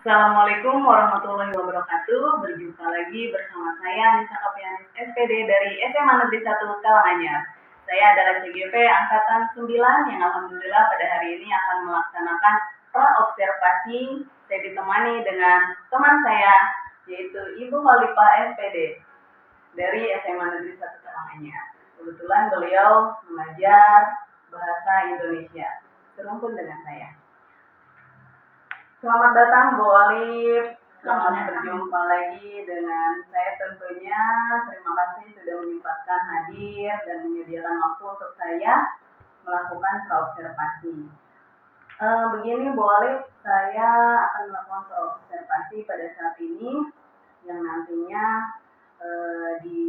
Assalamualaikum warahmatullahi wabarakatuh. Berjumpa lagi bersama saya Nisa Kopianis SPD dari SMA Negeri 1 Karanganyar. Saya adalah CGP Angkatan 9 yang alhamdulillah pada hari ini akan melaksanakan praobservasi. Saya ditemani dengan teman saya yaitu Ibu Khalifah SPD dari SMA Negeri 1 Karanganyar. Kebetulan beliau mengajar bahasa Indonesia. Serumpun dengan saya. Selamat datang Bu Olive. Selamat berjumpa lagi dengan saya tentunya. Terima kasih sudah menyempatkan hadir dan menyediakan waktu untuk saya melakukan praobservasi. Begini Bu Olive, saya akan melakukan praobservasi pada saat ini yang nantinya di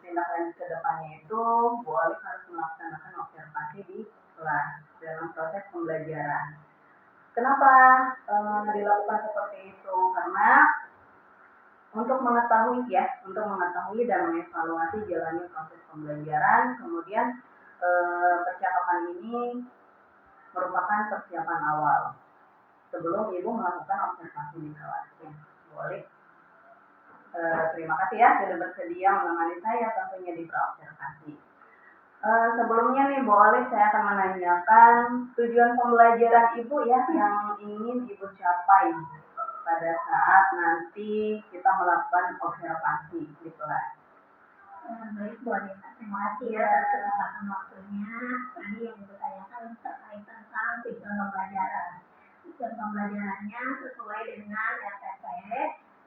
tindak lanjut ke depannya itu Bu Olive harus melaksanakan observasi di kelas dalam proses pembelajaran. Kenapa dilakukan seperti itu? Karena untuk mengetahui dan mengevaluasi jalannya proses pembelajaran, kemudian percakapan ini merupakan persiapan awal sebelum Ibu melakukan observasi di kelas. Boleh. Terima kasih ya sudah bersedia menemani saya tentunya di praobservasi. Sebelumnya nih boleh saya akan menanyakan tujuan pembelajaran Ibu ya yang ingin Ibu capai pada saat nanti kita melakukan observasi di kelas. Baik Bu Anissa, terima kasih ya atas kesempatan waktunya. Tadi yang Ibu tanyakan terkait tentang tujuan pembelajaran. Tujuan pembelajarannya sesuai dengan RTP.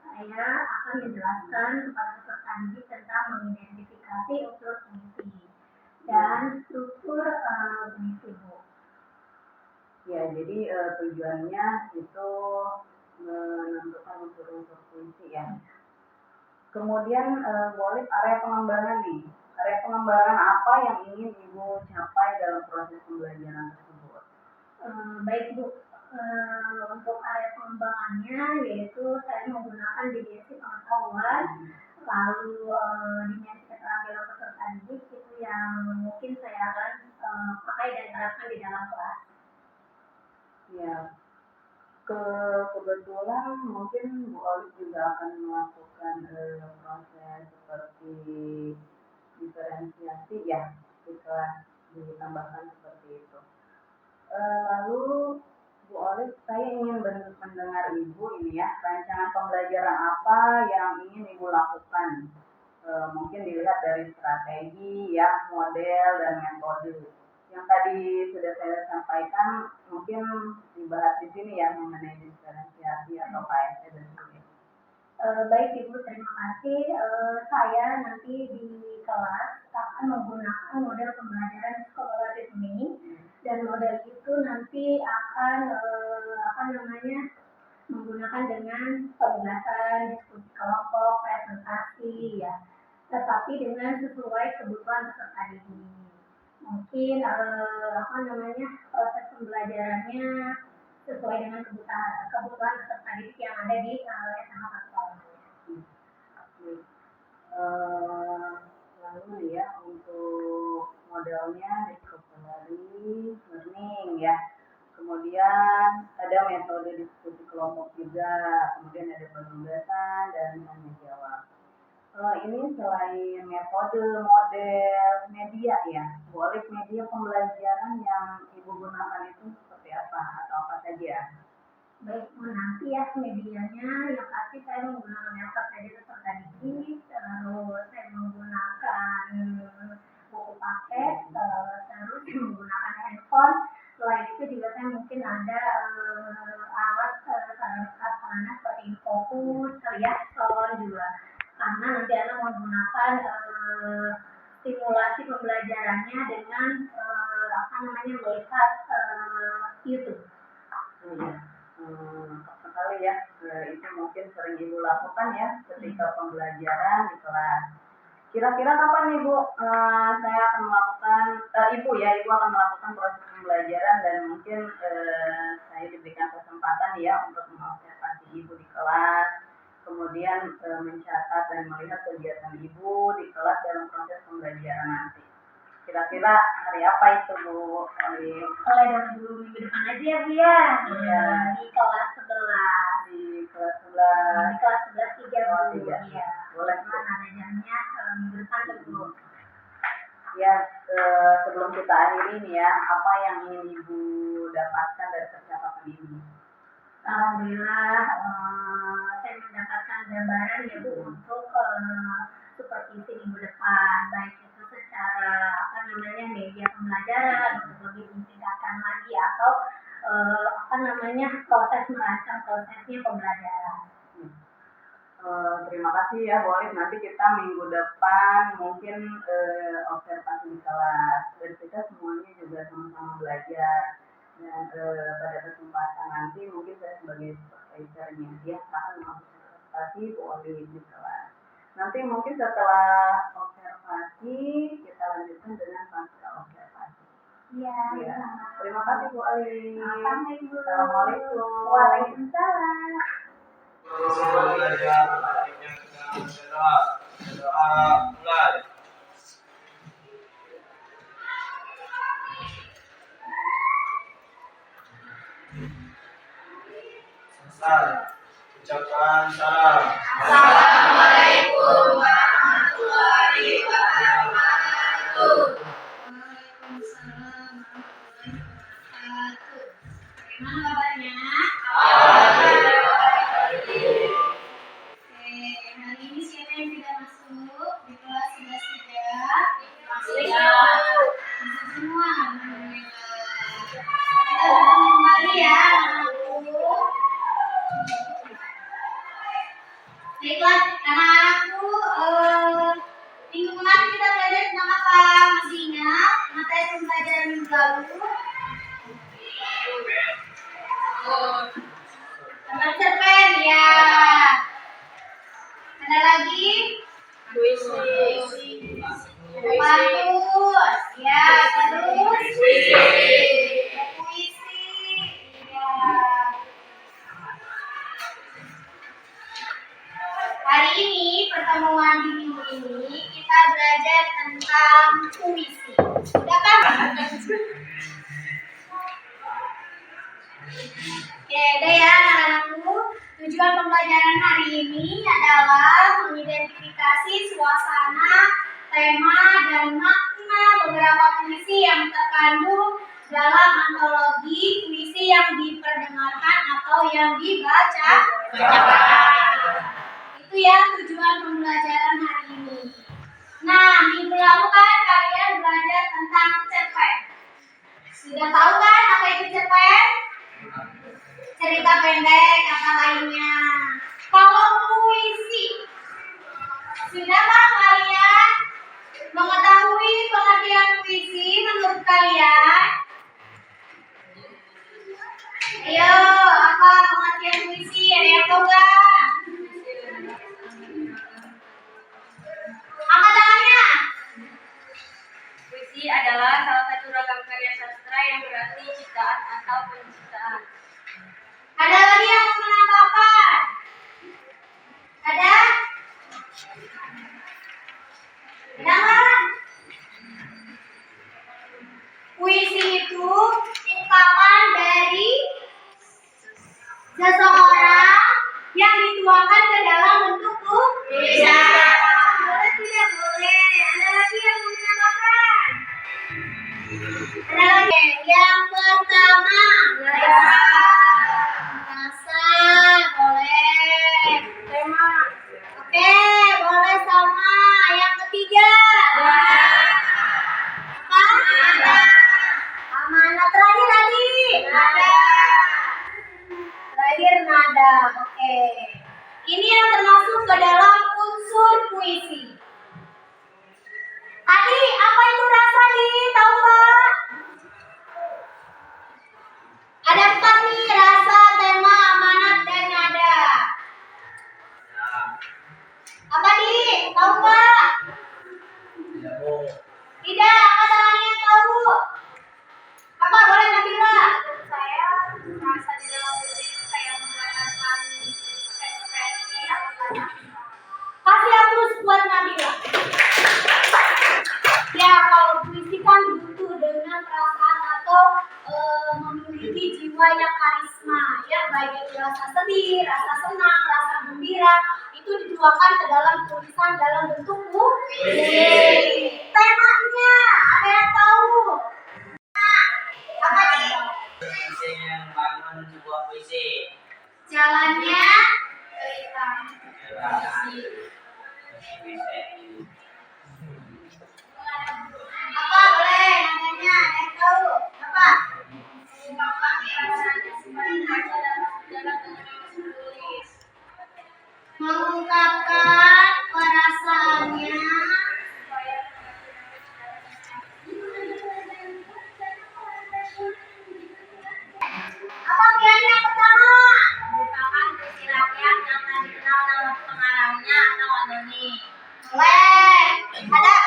Saya akan menjelaskan kepada peserta didik tentang mengidentifikasi unsur fungsi dan struktur fungsi Bu. Ya, jadi tujuannya itu menentukan unsur-unsur fungsi ya. Kemudian boleh area pengembangan nih. Area pengembangan apa yang ingin Ibu capai dalam proses pembelajaran tersebut? Baik Bu, untuk area pengembangannya yaitu saya menggunakan dimensi pengetahuan, lalu dimensi keterampilan peserta didik itu yang mungkin saya akan pakai dan terapkan di dalam kelas. Ya, kebetulan mungkin Bu Olive juga akan melakukan proses seperti diferensiasi ya di kelas, ditambahkan seperti itu. Lalu Bu Olive, saya ingin mendengar Ibu ini ya, rancangan pembelajaran apa yang ingin Ibu lakukan? Mungkin dilihat dari strategi ya, model dan metode. Yang tadi sudah saya sampaikan mungkin dibahas di sini ya mengenai diferensiasi atau KSE dan sebagainya. Baik Ibu, terima kasih. Saya nanti di kelas akan menggunakan model pembelajaran scholarship ini dan model itu nanti akan menggunakan dengan pembahasan, diskusi kelompok, presentasi ya, tetapi dengan sesuai kebutuhan peserta didik. Mungkin proses pembelajarannya sesuai dengan kebutuhan peserta didik yang ada di SMA 1. Lalu ya untuk modelnya discovery learning ya, kemudian ada metode diskusi kelompok juga, kemudian ada penugasan dan tanya jawab. Ini selain metode, model, media ya, boleh media pembelajaran yang Ibu gunakan itu seperti apa atau apa saja? Baik, nanti ya medianya yang pasti saya menggunakan laptop tadi peserta didik, terus saya menggunakan buku paket, terus menggunakan handphone. Selain itu juga saya mungkin ada alat sarana seperti Infocus, Riason juga. Karena nanti Anda menggunakan simulasi pembelajarannya dengan melihat YouTube. Sekali ya, itu mungkin sering Ibu lakukan ya ketika pembelajaran di kelas. Kira-kira kapan Ibu saya akan melakukan, Ibu akan melakukan proses pembelajaran dan mungkin saya diberikan kesempatan ya untuk mengobservasi Ibu di kelas, kemudian mencatat dan melihat kegiatan Ibu di kelas dalam proses pembelajaran nanti. Kira-kira hari apa itu Bu? Mulai dari minggu depan aja ya Bu ya. Di kelas 11. 11. Kelas 11 Oh, 3 3. ya. Boleh. Cuman ada jamnya minggu depan dulu. Ya, sebelum kita akhiri nih ya, apa yang ingin Ibu dapatkan dari percakapan ini? Alhamdulillah saya mendapatkan gambaran ya Bu untuk supervisi minggu depan, baik itu secara media pembelajaran untuk lebih ditingkatkan lagi atau proses merancang prosesnya pembelajaran. Terima kasih ya Bu Alif. Nanti kita minggu depan mungkin observasi di kelas dan kita semuanya juga sama-sama belajar. Dan pada kesempatan nanti mungkin saya sebagai supervisornya dia akan mengobservasi Bu Alif di kelas. Nanti mungkin setelah observasi kita lanjutkan dengan pasca observasi. Iya. Ya. Terima kasih Bu Alif. Assalamualaikum. Waalaikumsalam. Semua belajar yang sedang berdoa mulai. Selesai. Ucapkan salam. Assalamualaikum warahmatullahi wabarakatuh. Waalaikumsalam warahmatullahi wabarakatuh. Bagaimana kabarnya? Hari ini siapa yang tidak masuk di kelas 11 masuk semua. Alhamdulillah. Kita bertemu kembali ya, anakku. Baiklah, anak-anakku, minggu kemarin kita belajar tentang apa? Masih ingat materi pembelajaran minggu lalu? Tentang cerpen, ya. Ada lagi? Puisi. Bagus. Ya, terus? Puisi. Ya. Hari ini, pertemuan di minggu ini, kita belajar tentang puisi. Sudah kan? Oke, udah ya anak-anakku. Tujuan pembelajaran hari ini adalah mengidentifikasi suasana, tema, dan makna beberapa puisi yang terkandung dalam antologi puisi yang diperdengarkan atau yang dibaca. Itu ya tujuan pembelajaran hari ini. Nah, minggu lalu kan kalian belajar tentang cerpen. Sudah tahu kan apa itu cerpen? Cerita pendek kata lainnya. Kalau puisi, sudahkah kalian mengetahui pengertian puisi menurut kalian? Ayo, apa pengertian puisi? Ada yang tahu nggak? Angkat tangannya. Puisi adalah salah satu ragam karya sastra yang berarti ciptaan atau penciptaan. Ada lagi yang mau menambahkan? Ada? Jangan. Puisi itu ungkapan dari seseorang yang dituangkan ke dalam bentuk tulisan. Boleh tidak boleh? Ada lagi yang mau menambahkan? Ada lagi. Yang pertama, rasa boleh. Tema. Oke, boleh sama. Yang ketiga, apa? Amanat terakhir tadi. Nada. Terakhir nada. Oke. Ini yang termasuk ke dalam unsur puisi. Tadi apa itu rasa nih? Tahu nggak? Ada 4 nih, rasa, tema, amanat, dan nada. Apa nih? Tahu nggak? Tidak, apa tangannya yang tahu? Apa boleh Nabila? Saya merasa di dalam puisi itu kayak menggunakan ekspresi atau Kasih aplaus buat Nabila. Ya, kalau puisi kan butuh dengan perasaan atau memiliki jiwa yang karisma, ya. baik itu rasa sedih, rasa senang, rasa gembira, itu dituangkan ke dalam tulisan dalam bentuk puisi. Temanya, ada yang tahu? Apa nih? Puisi yang bangun sebuah puisi. Jalannya apa boleh namanya? Ada yang tahu? Apa? Mengungkapkan perasaannya. Apa pilihan yang pertama? Mengungkapkan puisi rakyat yang tak dikenal nama pengarangnya atau anonim. Boleh. Ada?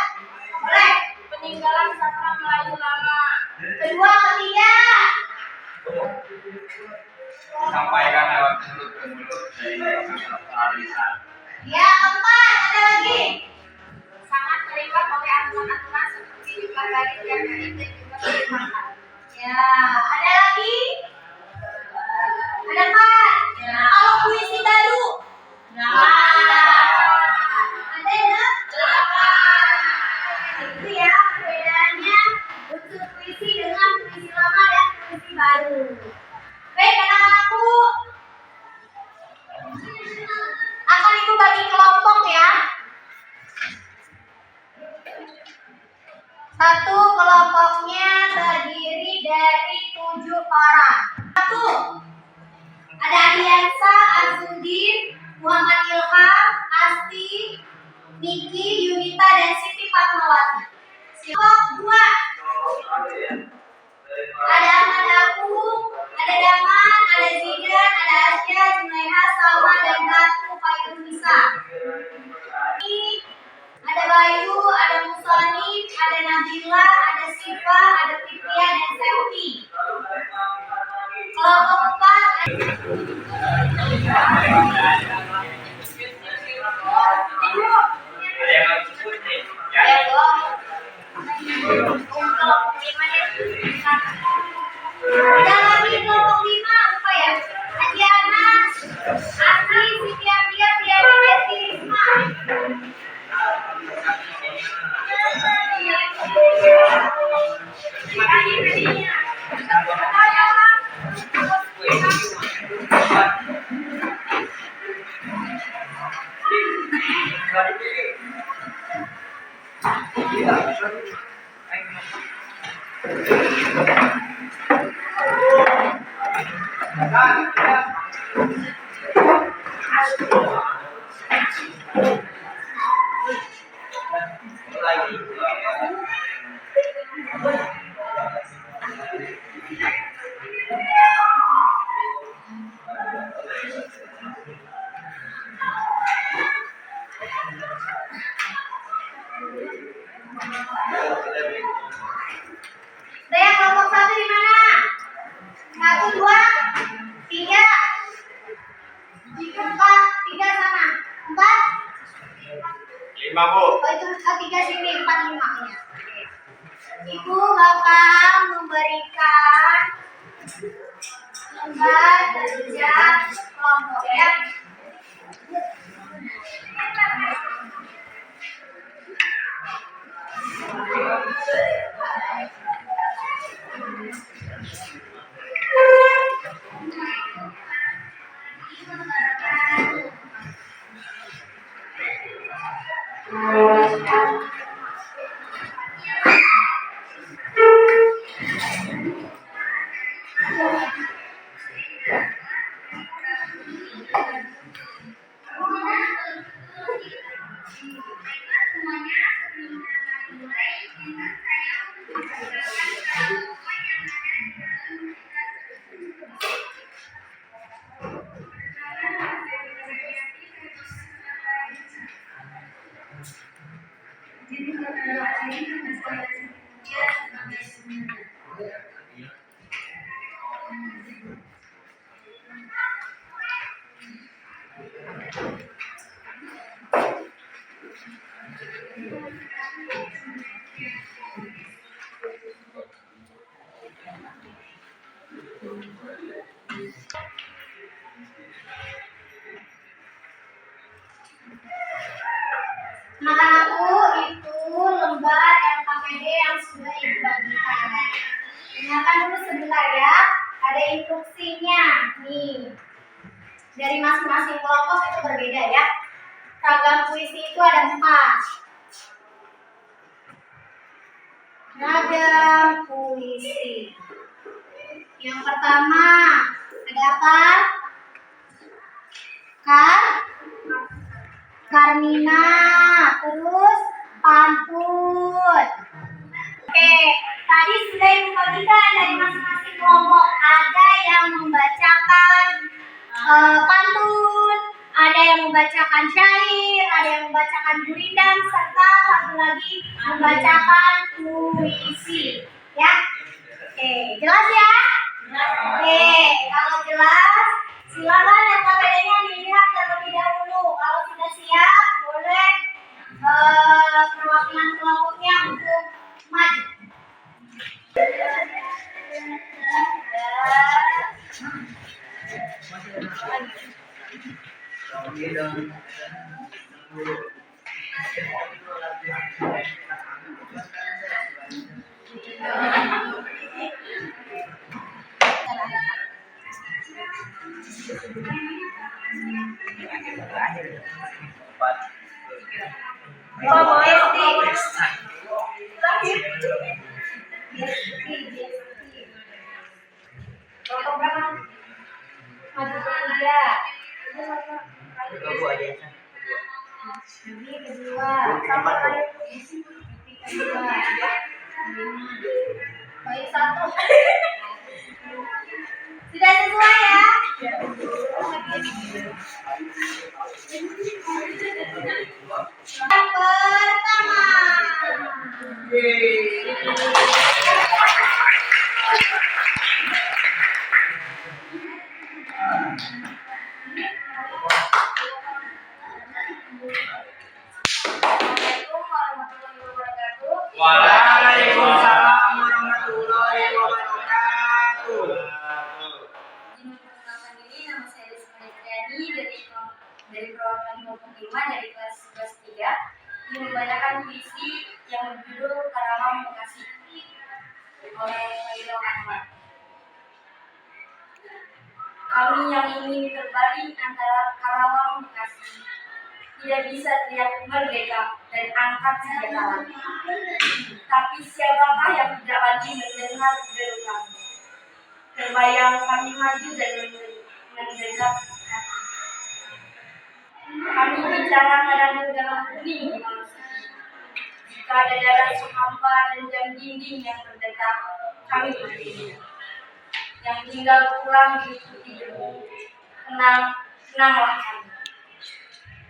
Boleh. Peninggalan sastra Melayu lama. Kedua, ketiga. Sampaikan lewat mulut ke mulut dari lisan. Ya, keempat. Ada lagi? Sangat terikat oleh aturan-aturan seperti juga dari yang baik dan juga bermanfaat. Ya, ada lagi? Ada empat. Ya. Kalau puisi baru? Ada ya? Itu ya perbedaannya unsur puisi dengan puisi lama dan puisi baru. Baik anak-anakku, akan ibu bagi kelompok ya. Satu kelompoknya terdiri dari 7 orang. Satu, ada Adiansa, Azudin, Muhammad Ilham, Asti, Niki, Yunita, dan Siti Fatmawati. Kelompok 2, ada Ahmad Agung, ada Daman, ada Zidan, ada Asya, Juleha, Salma, dan Ratu Fairunisa. Ada Bayu, ada Musani, ada Nabila, ada Siva, ada Fitria, dan Septi. Kelompok 4, Ada yang harus disebut nih. ya dong. Kelompok 5 ada lagi kelompok 5 apa ya? Haji Anas, Asri, Siti Abdiya, Tiara, Desi, Risma. Saya kelompok 1 di mana? 1, 2, 3. 4, 3 sana. 4. 5, Bu. Oh itu 3 sini, 4, 5 ya. Ibu bakal memberikan lembar kerja kelompok ya. Dengarkan dulu sebentar ya. Ada instruksinya. Nih. Dari masing-masing kelompok itu berbeda ya. Ragam puisi itu ada 4. Ragam puisi. Yang pertama ada apa? Karmina, terus pantun. Oke, tadi sudah dibagikan dari masing-masing kelompok. Ada yang membacakan pantun, ada yang membacakan syair, ada yang membacakan gurindam, serta satu lagi membacakan puisi. Ya, oke, jelas ya? Oke, kalau jelas, silakan yang KBD-nya dilihat terlebih dahulu. Kalau sudah siap, boleh perwakilan kelompoknya untuk maju. Baik, 1. Sudah sesuai ya? Yang pertama. Assalamualaikum warahmatullahi wabarakatuh. Waalaikumsalam warahmatullahi wabarakatuh. Izin memperkenalkan diri, nama saya Rizky Triani dari perwakilan kelompok 5 dari kelas 3. Ini membacakan puisi yang berjudul Karawang Bekasi oleh Khairul Anwar. Kami yang ingin terbaring antara Karawang Bekasi tidak bisa teriak merdeka dan angkat senjata lagi. Tapi siapakah yang tidak lagi mendengar deru kami? Terbayang kami maju dan mendekat hati. Kami bicara padamu dalam hening di malam sepi. Jika ada darah sehampa dan jam dinding yang berdetak, kami berdiri. Yang tinggal pulang diikuti debu, tenanglah kami.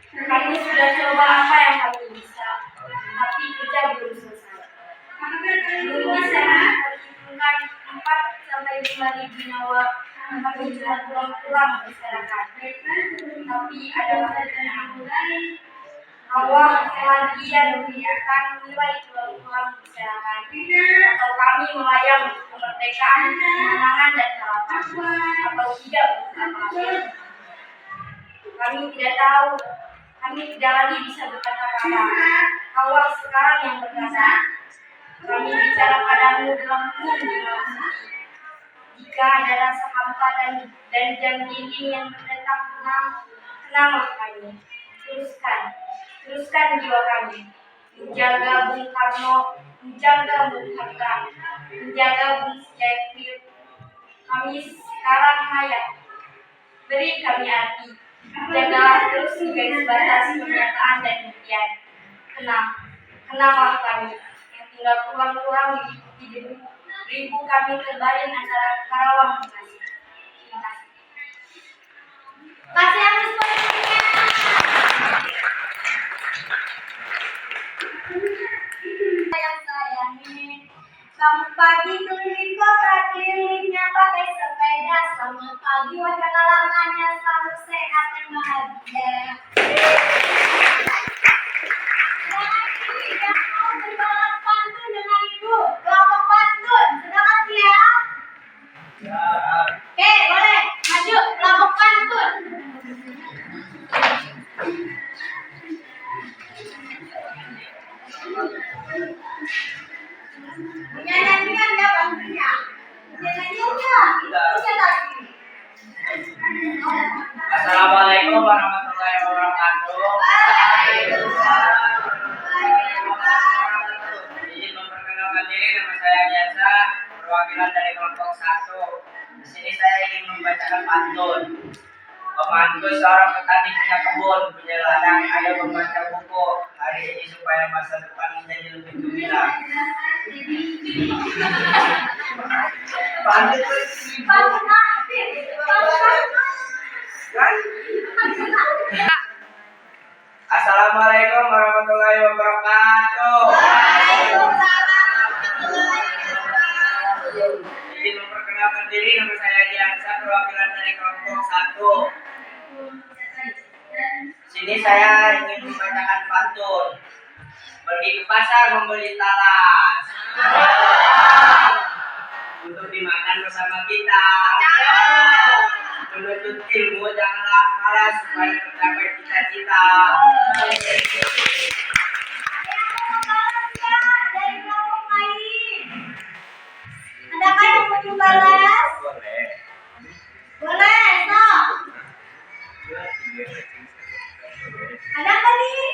Kami sudah coba apa yang kami bisa, tapi kerja belum selesai. Belum bisa memperhitungkan 4-5 nyawa, kami cuma pulang-pulang berserakan. Tapi ada pertanyaan lain. Allah kemudian memberikan nilai pulang-pulang berserakan, atau kami melayang kemerdekaan, kemenangan dan harapan, atau tidak apa-apa. Kami tidak tahu. Kami tidak lagi bisa berkata-kata. Allah sekarang yang berkata. Kami bicara padamu dalam hening di malam sepi. Jika ada rasa hampa dan jam dinding yang berdetak, tenanglah kami. Teruskan jiwa kami. Menjaga Bung Karno, menjaga Bung Hatta, menjaga Bung Sujatmiko. Kami sekarang layak. Beri kami arti. Jagalah terus di garis batas pernyataan dan impian. Kenanglah kami yang tinggal pulang-pulang di debu. Ribu kami terbaring antara Karawang Bekasi. Terima kasih. Kasih yang yang sayangi. Kamu pagi keliling kota, kelilingnya pakai sepeda. Selamat pagi warga kalangannya, selalu sehat dan bahagia. Yang mau berbalas pantun dengan ibu, kelompok pantun, sudah kasih ya? Oke, boleh maju kelompok pantun. Menyanyikan ya pantunnya. perwakilan dari kelompok 1. Di sini saya ingin membacakan pantun. Pemandu seorang petani punya kebun, punya ladang, ayo membaca buku hari ini supaya masa depan menjadi lebih gemilang. Pantun Assalamualaikum warahmatullahi wabarakatuh. Izin memperkenalkan diri, nama saya Diansa, perwakilan dari kelompok 1. Sini saya ingin membacakan pantun. Pergi ke pasar membeli talas untuk dimakan bersama kita. Menuntut ilmu janganlah malas supaya tercapai cita-cita. Dari kelompok lain. Adakah yang mau membalas? Boleh. Boleh, sok. Ada nggak nih?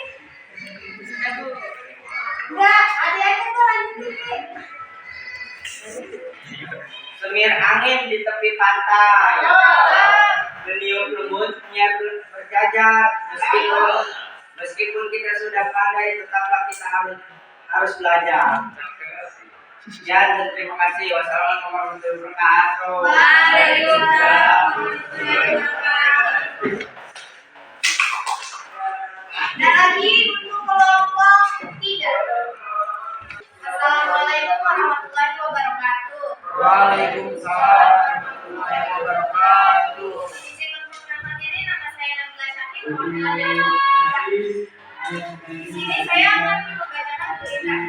Enggak, adik-adik tuh lanjutin. Semir angin di tepi pantai. Meniup lembutnya berjajar. Meskipun kita sudah pandai, tetaplah kita harus belajar. Sekian dan terima kasih. Wassalamualaikum warahmatullahi wabarakatuh. Waalaikumsalam. Ada lagi untuk kelompok 3. Assalamualaikum warahmatullahi wabarakatuh. Waalaikumsalam warahmatullahi wabarakatuh. Izin memperkenalkan diri, nama saya Nabila Syakir, perwakilan dari kelompok 3. Di sini saya akan membacakan gurindam.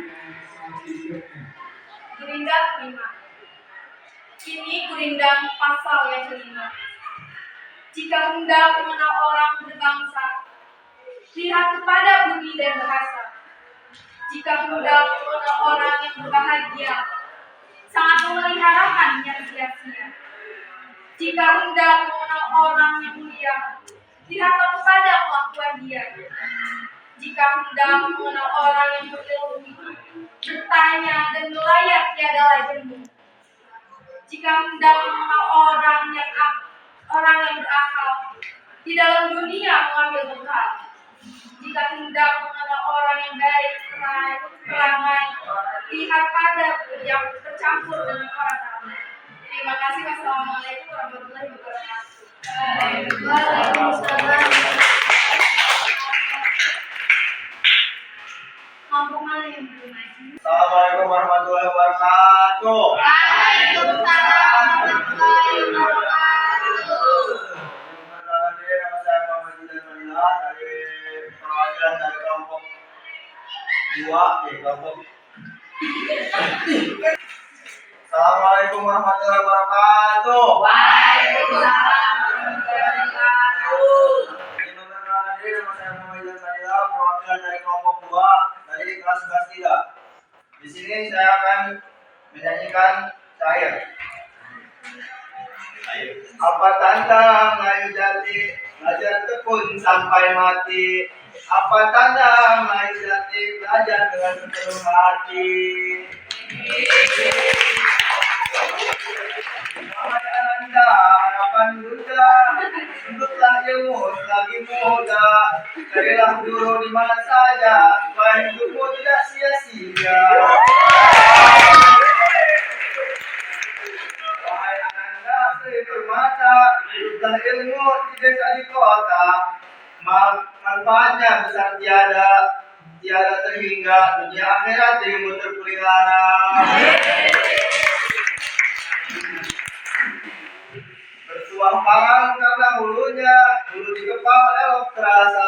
Gurindam 5. Ini gurindam pasal yang kelima. Jika hendak mengenal orang berbangsa, lihat kepada budi dan bahasa. Jika hendak mengenal orang yang berbahagia, sangat memeliharakan yang sia-sia. Jika hendak mengenal orang yang mulia, lihatlah kepada kelakuan dia. Jika hendak mengenal orang yang berilmu, bertanya dan melayat tiadalah jemu. Jika hendak mengenal orang yang berakal, di dalam dunia mengambil bekal. Jika hendak mengenal orang yang baik perangai, lihat pada yang bercampur dengan orang ramai. Terima kasih. Wassalamualaikum warahmatullahi wabarakatuh. Waalaikumsalam. Kelompok mana yang belum maju? Assalamualaikum warahmatullahi wabarakatuh. Waalaikumsalam warahmatullahi wabarakatuh. Perkenalkan diri, nama saya Muhammad Jidan Manila dari perwakilan dari kelompok 2. Assalamualaikum warahmatullahi wabarakatuh. Waalaikumsalam warahmatullahi wabarakatuh. Izin memperkenalkan diri, nama saya Muhammad Jidan Manila, perwakilan dari kelompok 2 dari kelas 3. Di sini saya akan menyanyikan syair. Apa tanda Melayu jati, belajar tekun sampai mati. Apa tanda Melayu jati, belajar dengan sepenuh hati. Wahai Anda, harapan Buddha, tuntutlah ilmu selagi muda. Carilah guru di mana saja, supaya hidupmu tidak sia-sia. Wahai Ananda Sri Permata, tuntutlah ilmu di desa di kota. Manfaatnya besar tiada terhingga, dunia akhirat dirimu terpelihara. Bertuah parang karena hulunya, hulu di kepala elok terasa.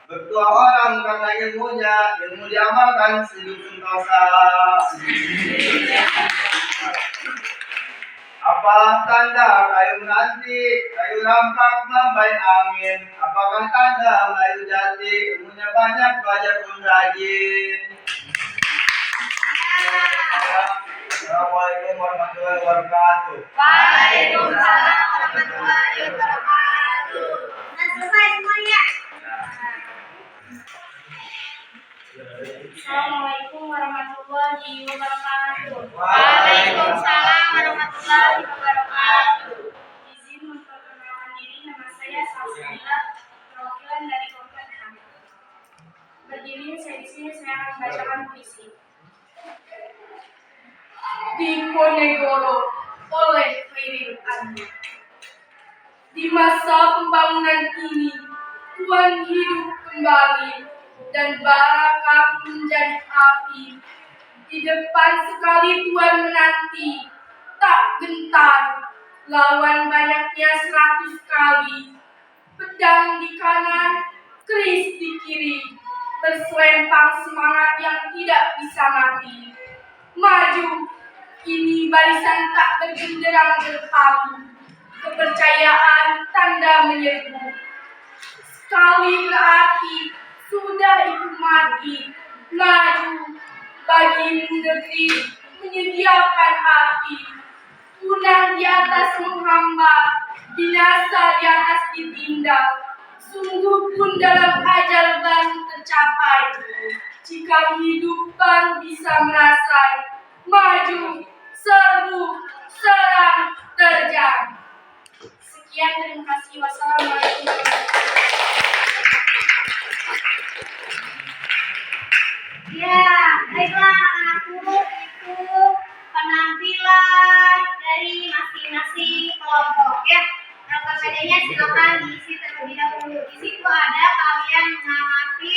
Bertuah orang karena ilmunya, ilmu diamalkan senyum sentosa. Apalah tanda kayu menanti, kayu rampak melambai angin. Apakah tanda Melayu jati, ilmunya banyak, belajar pun rajin. Assalamualaikum warahmatullahi wabarakatuh. Waalaikumsalam warahmatullahi wabarakatuh. Nah, selesai semuanya. Assalamualaikum warahmatullahi wabarakatuh. Waalaikumsalam warahmatullahi wabarakatuh. Izin memperkenalkan diri, nama saya Salsabila, perwakilan dari Komplek kami. Berdiri saya di sini, saya akan membacakan puisi. Diponegoro oleh Khairil Anwar. Di masa pembangunan ini, Tuhan hidup kembali dan bara kami menjadi api. Di depan sekali Tuhan menanti, tak gentar, lawan banyaknya 100 kali. Pedang di kanan, keris di kiri, berselempang semangat yang tidak bisa mati. Maju, ini barisan tak bergenderang berpalu, kepercayaan tanda menyerbu. Sekali berarti, sudah itu mati. Maju, bagimu negeri menyediakan api. Punah di atas menghambat, binasa di atas ditindak. Sungguh pun dalam ajal baru tercapai, jika hidup baru bisa merasai. Maju, serbu, serang, terjang. Sekian, terima kasih. Wassalamualaikum warahmatullahi wabarakatuh. Ya, baiklah anak-anakku, itu penampilan dari masing-masing kelompok ya. KPD-nya silakan diisi terlebih dahulu. Di situ ada kalian mengamati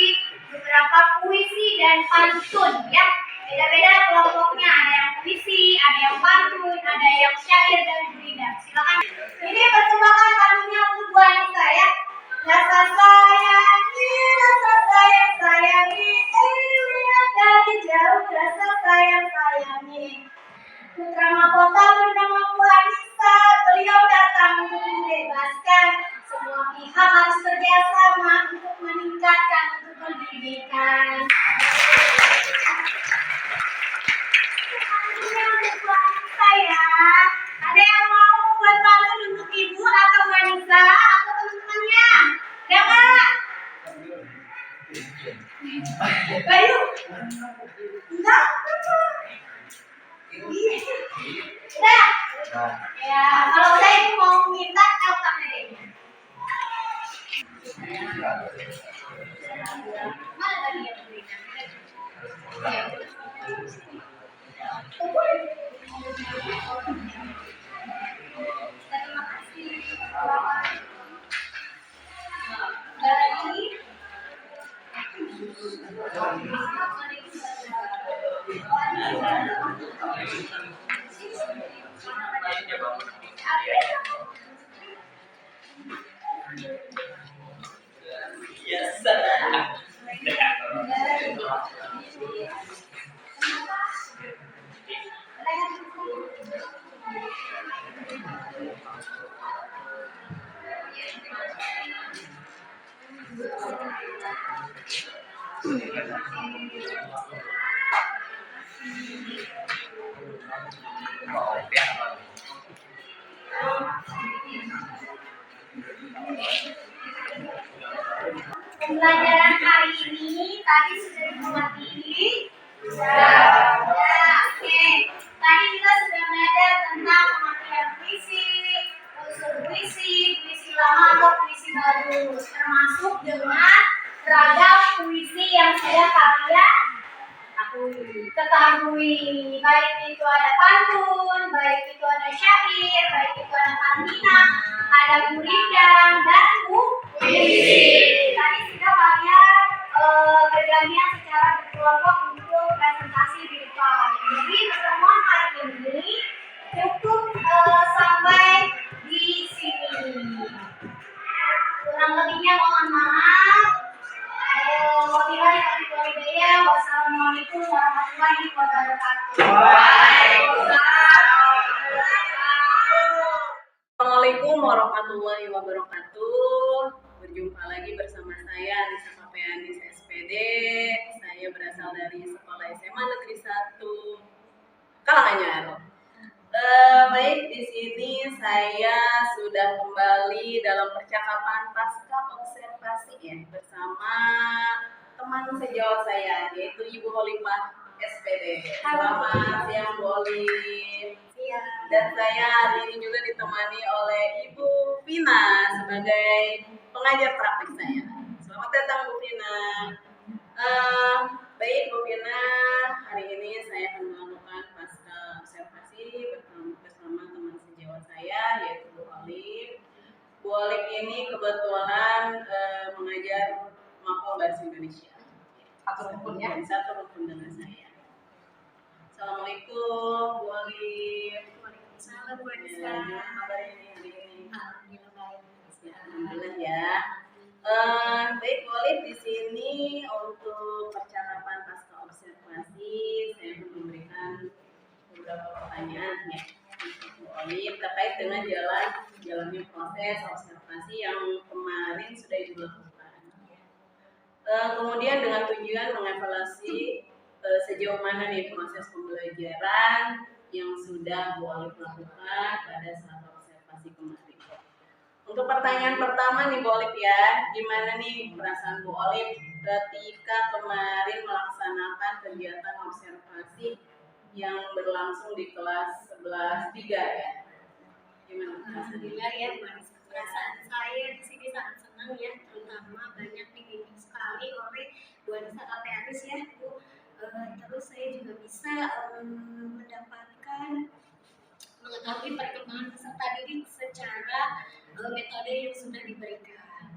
beberapa puisi dan pantun ya. Beda-beda kelompoknya, ada yang puisi, ada yang pantun, ada yang syair dan berida. Silakan. Ini persembahan pantunnya untuk Bu Anissa ya. Rasa sayangi, lihat dari jauh, rasa sayangi. Putra mahkota bernama Bu Anissa, beliau datang untuk membebaskan. Semua pihak harus kerjasama untuk meningkatkan untuk pendidikan. Ini untuk Bu Anissa ya. Ada yang mau buat pantun untuk Ibu atau Bu Anissa atau teman-temannya? Ada nggak? Bayu? Enggak? Udah? Ya, kalau udah Ibu mau minta LKPD-nya. Mana tadi yang berikan? Terima kasih. Dari pembelajaran hari ini tadi sudah dimengerti? Sudah. Oke. Tadi kita sudah belajar tentang pengertian puisi, unsur puisi, puisi lama atau puisi baru, termasuk dengan ragam puisi yang sudah kalian ketahui. Baik itu ada pantun, baik itu ada syair, baik itu ada tanbinah, ada gurindam dan puisi. Tadi sudah kalian bergantian secara berkelompok untuk presentasi di depan. Jadi pertemuan hari ini cukup sampai di sini. Kurang lebihnya mohon maaf. Wassalamualaikum warahmatullahi wabarakatuh. Assalamualaikum warahmatullahi wabarakatuh. Berjumpa lagi bersama saya Anissa Kapeanis SPD. Saya berasal dari Sekolah SMA Negeri 1 Karanganyar. Baik, di sini saya sudah kembali dalam percakapan pasca observasi ya bersama teman sejawat saya yaitu Ibu Holifah SPD. Selamat siang Bu Holif. dan saya hari ini juga ditemani oleh Ibu Vina sebagai pengajar praktik saya. Selamat datang Bu Vina. Baik Bu Vina, hari ini saya akan melakukan pasca observasi bersama teman sejawat saya yaitu Bu Olive. Bu Olive ini kebetulan mengajar Mapol Bahasa Indonesia. Satu rukun ya? Satu rukun dengan saya. Assalamualaikum Bu Olive. Waalaikumsalam Bu Anissa. Gimana kabar ini hari ini? Alhamdulillah baik. Alhamdulillah ya. Baik Bu Olive, di sini untuk percakapan pasca observasi saya akan memberikan beberapa pertanyaan ya untuk Bu Olive terkait dengan jalannya proses observasi yang kemarin sudah dilakukan. Kemudian dengan tujuan mengevaluasi sejauh mana nih proses pembelajaran yang sudah Bu Olive lakukan pada saat observasi kemarin. Untuk pertanyaan pertama nih Bu Olive ya, gimana nih perasaan Bu Olive ketika kemarin melaksanakan kegiatan observasi yang berlangsung di kelas 11-3 ya? Gimana perasaan? Alhamdulillah ya Bu Anissa. Perasaan saya di sini sangat senang ya, terutama banyak dibimbing sekali oleh Bu Anissa Kapeanis ya Bu. Terus saya juga bisa mendapatkan mengetahui perkembangan peserta didik secara metode yang sudah diberikan.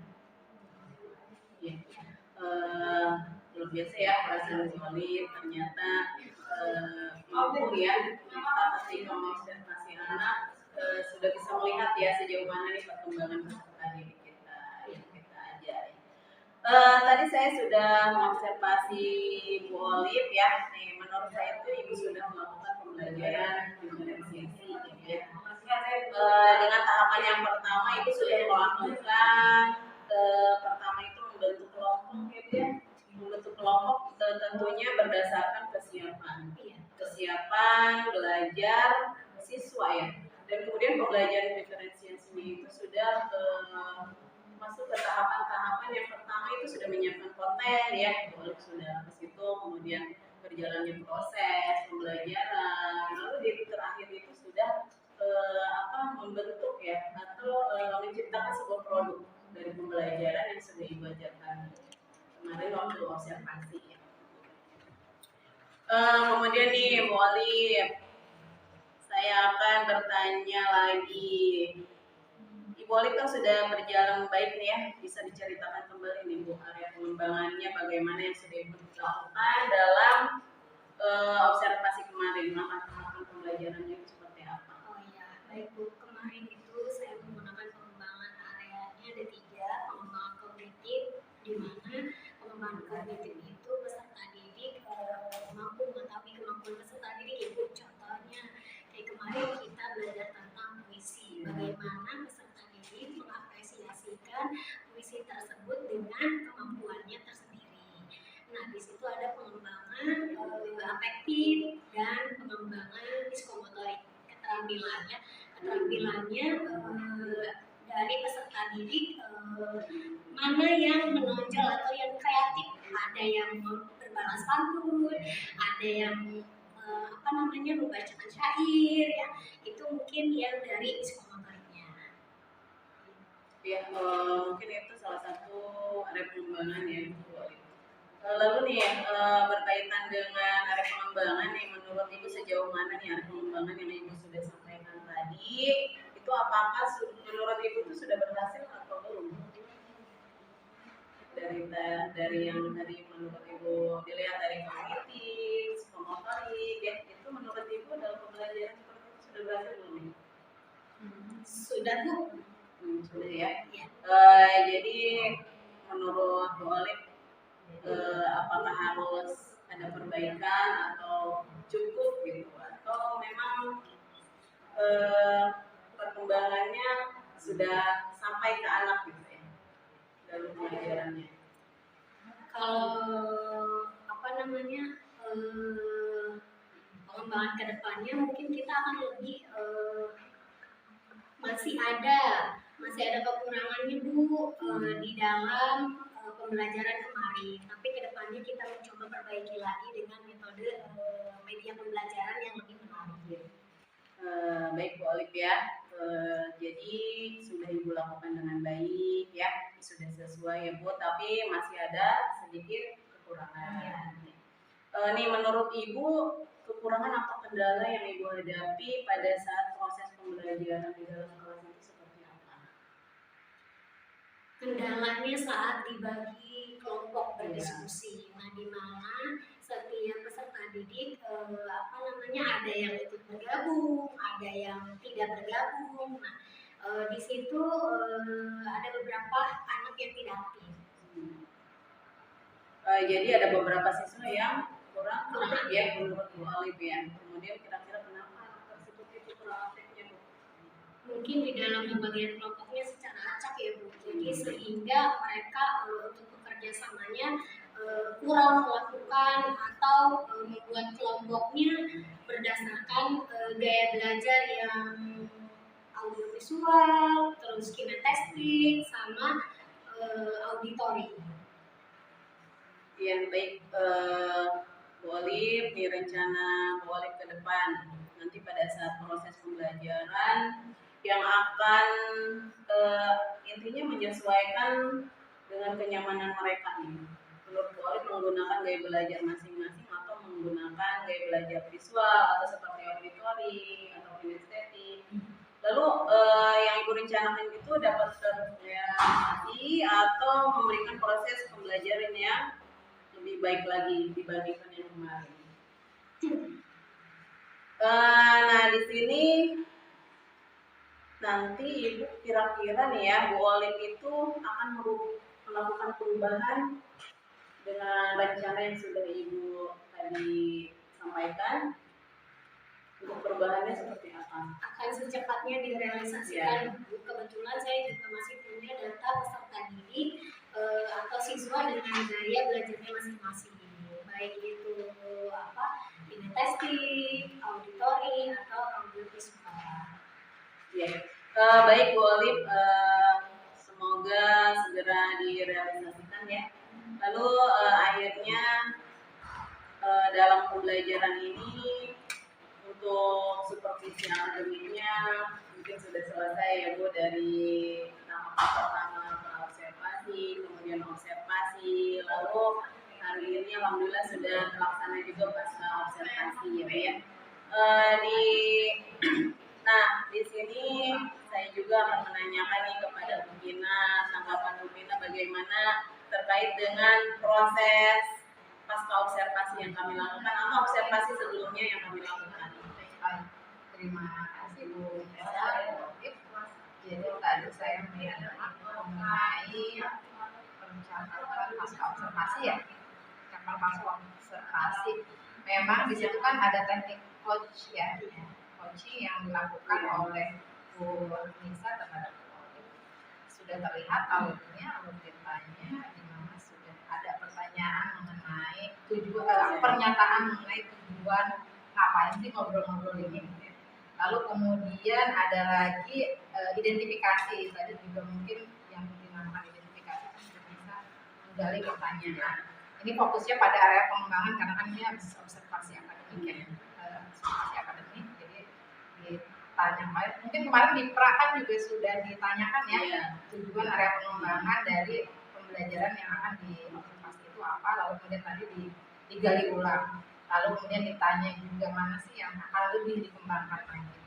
Ya. Luar biasa ya perasaan Bu Olive, ternyata mampu ya kita ketika mengobservasi anak sudah bisa melihat ya sejauh mana nih perkembangan peserta didik kita yang kita ajari. Tadi saya sudah mengobservasi Bu Olive ya. Nih, menurut saya itu Ibu sudah melakukan pembelajaran diferensiasi gitu ya. Dengan tahapan yang pertama Ibu sudah melakukan pertama itu membentuk kelompok gitu ya. Membentuk kelompok tentunya berdasarkan kesiapan belajar siswa ya. Dan kemudian pembelajaran diferensiasinya itu sudah masuk ke tahapan-tahapan yang pertama itu sudah menyiapkan konten ya, boleh sudah ke situ, kemudian berjalannya proses pembelajaran, lalu di terakhir itu sudah membentuk ya atau menciptakan sebuah produk dari pembelajaran yang sudah Ibu ajarkan kemarin waktu observasi ya. Kemudian nih Bu Olive, saya akan bertanya lagi. Ibu Olive kan sudah berjalan baik nih ya, bisa diceritakan kembali nih Bu area pengembangannya bagaimana yang sudah Ibu lakukan dalam observasi kemarin, tahapan pembelajarannya itu seperti apa? Oh iya, baik Bu. Kemarin itu saya menggunakan pengembangan areanya ada 3, pengembangan kognitif, di mana pengembangan kognitif itu peserta didik mampu mengetahui kemampuan peserta didik. Ibu contohnya kayak kemarin kita belajar tentang puisi, bagaimana peserta didik mengapresiasikan puisi tersebut dengan kemampuannya tersendiri. Nah, di situ ada pengembangan afektif dan pengembangan psikomotorik. Keterampilannya dari peserta didik mana yang menonjol atau yang kreatif. Ada yang berbalas pantun, ada yang membacakan syair ya. Itu mungkin yang dari psikomotoriknya. Ya, mungkin itu salah satu area pengembangan ya Bu Olive. Lalu nih berkaitan dengan area pengembangan nih, menurut Ibu sejauh mana nih area pengembangan yang Ibu sudah sampaikan tadi itu apakah menurut Ibu itu sudah berhasil atau belum? Dari yang tadi menurut Ibu dilihat dari kognitif, psikomotorik ya, itu menurut Ibu dalam pembelajaran seperti itu sudah berhasil belum? Sudah Bu. Sudah ya. Jadi menurut Bu Olive apakah harus ada perbaikan atau cukup gitu, atau memang perkembangannya sudah sampai ke anak gitu ya dalam pelajarannya? Kalau pengembangan kedepannya mungkin kita akan lebih masih ada kekurangannya Bu di dalam pembelajaran kemarin, tapi kedepannya kita mencoba perbaiki lagi dengan metode media pembelajaran yang lebih menarik. Baik Bu Alif ya. Jadi sudah Ibu lakukan dengan baik ya, sudah sesuai ya Bu, tapi masih ada sedikit kekurangan. Nih menurut Ibu kekurangan atau kendala yang Ibu hadapi pada saat proses pembelajaran di dalam kelas itu seperti apa? Kendalanya saat dibagi kelompok berdiskusi, nah di mana setiap peserta didik ada yang ikut bergabung, ada yang tidak bergabung. Nah di situ ada beberapa anak yang tidak aktif. Jadi ada beberapa siswa yang kurang aktif ya menurut Bu Alif ya. Kemudian kira-kira kenapa anak tersebut itu kurang aktifnya Bu? Mungkin di dalam pembagian kelompoknya secara acak ya Bu, jadi sehingga mereka untuk bekerja samanya kurang melakukan atau membuat kelompoknya berdasarkan gaya belajar yang audiovisual, terus kinestetik, sama auditori. Yang baik Bu Alif, di rencana Bu Alif ke depan nanti pada saat proses pembelajaran yang akan intinya menyesuaikan dengan kenyamanan mereka nih. Menurut Bu Alif menggunakan gaya belajar masing-masing atau menggunakan gaya belajar visual atau seperti auditori atau kinestetik. Lalu yang Ibu rencanakan itu dapat terrealisasi atau memberikan proses pembelajaran yang lebih baik lagi dibandingkan yang kemarin. Nah di sini nanti Ibu kira-kira nih ya Bu Alif itu akan melakukan perubahan dengan rencana yang sudah Ibu tadi sampaikan. Untuk perubahannya seperti apa? Akan secepatnya direalisasikan. Kebetulan saya juga masih punya data peserta didik atau siswa dengan gaya belajarnya masing-masing, baik itu kinestetik, auditori atau audiovisual. Ya, baik Bu Alif, semoga segera direalisasikan ya. Lalu akhirnya dalam pembelajaran ini untuk supervisi akademiknya mungkin sudah selesai ya Bu, dari tahap pertama observasi, kemudian observasi, lalu hari ini alhamdulillah sudah terlaksana juga pasca observasi ya Bu ya. Nah di sini saya juga akan menanyakan nih kepada Bu Gina, tanggapan Bu Gina bagaimana terkait dengan proses pasca observasi yang kami lakukan atau observasi sebelumnya yang kami lakukan. Terima kasih Bu Esa. Jadi tadi saya menyimak mengenai pencatatan pasca observasi ya. Karena pasca observasi memang di situ kan ada teknik coach ya, coaching yang dilakukan oleh Bu Nisa terhadap Bu Alif. Sudah terlihat alurnya, alur ceritanya di mana sudah ada pertanyaan mengenai pernyataan mengenai tujuan ngapain sih ngobrol-ngobrol ini. Lalu kemudian ada lagi identifikasi, tadi juga mungkin yang dinamakan identifikasi sudah bisa menggali pertanyaan. Ini fokusnya pada area pengembangan karena kan ini habis observasi akademik ya, observasi akademik. Jadi ditanyakan, mungkin kemarin di Prakan juga sudah ditanyakan ya, tujuan area pengembangan dari pembelajaran yang akan diobservasi itu apa. Lalu kemudian tadi digali ulang. Lalu kemudian ditanya juga mana sih yang akan lebih dikembangkan lagi.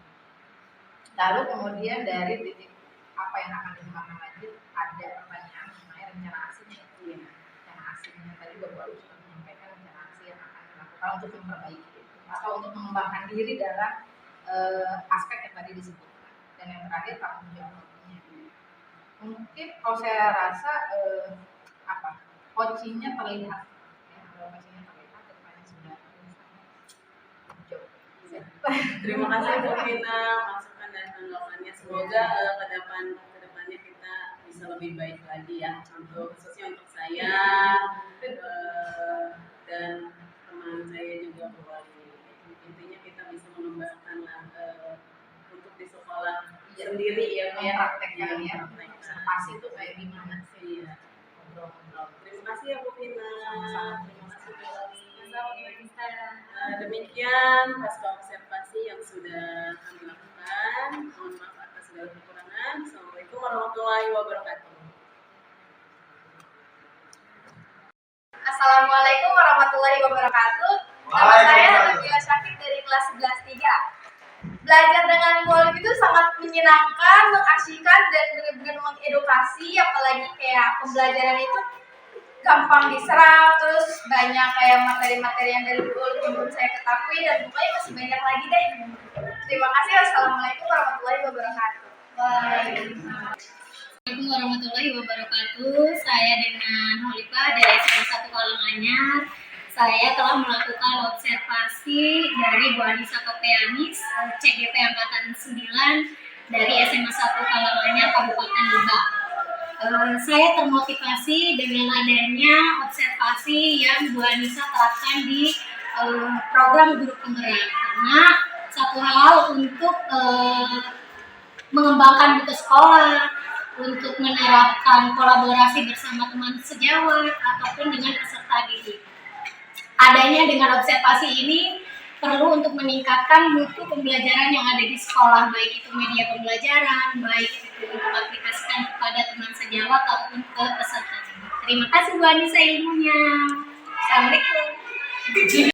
Lalu kemudian dari titik apa yang akan dikembangkan lagi, ada pertanyaan mengenai rencana aksinya. Rencana aksinya tadi Bapak Alif sudah menyampaikan rencana aksi yang akan dilakukan untuk memperbaiki itu atau untuk mengembangkan diri dalam aspek yang tadi disebutkan. Dan yang terakhir tanggung jawabnya. Mungkin kalau saya rasa coachingnya terlihat. Terima kasih Bu Gina masukan dan tanggapannya. Semoga kedepannya kita bisa lebih baik lagi ya, khususnya untuk saya dan teman saya juga Bu Alif. Intinya kita bisa mengembangkan untuk di sekolah sendiri ya, praktekkan ya. Observasi itu kayak gimana sih? Ngobrol-ngobrol. Terima kasih ya Bu Gina. Terima kasih Bu Alif. Demikian pasca observasi yang sudah kami lakukan. warahmatullahi wabarakatuh. Assalamualaikum warahmatullahi wabarakatuh. Nama saya Nabila Syakib dari kelas 11-3. Belajar dengan Golib itu sangat menyenangkan, mengasyikkan, dan benar-benar mengedukasi. Apalagi kayak pembelajaran itu gampang diserap, terus banyak kayak materi-materi yang dari Golib yang belum saya ketahui, dan pokoknya masih banyak lagi deh. Terima kasih. Wassalamualaikum warahmatullahi wabarakatuh. Assalamualaikum warahmatullahi wabarakatuh. Saya dengan Holipah dari SMA 1 Karanganyar. Saya telah melakukan observasi dari Bu Anissa Kopeanis, CGP Angkatan 9 dari SMA 1 Karanganyar, Kabupaten Lebak. Saya termotivasi dengan adanya observasi yang Bu Anissa terapkan di program guru penggerak, karena satu hal untuk mengembangkan buku sekolah, untuk menerapkan kolaborasi bersama teman sejawat ataupun dengan peserta didik. Adanya dengan observasi ini perlu untuk meningkatkan mutu pembelajaran yang ada di sekolah, baik itu media pembelajaran, baik itu untuk aplikasikan kepada teman sejawat ataupun ke peserta didik. Terima kasih Bu Anissa ilmunya. Assalamualaikum.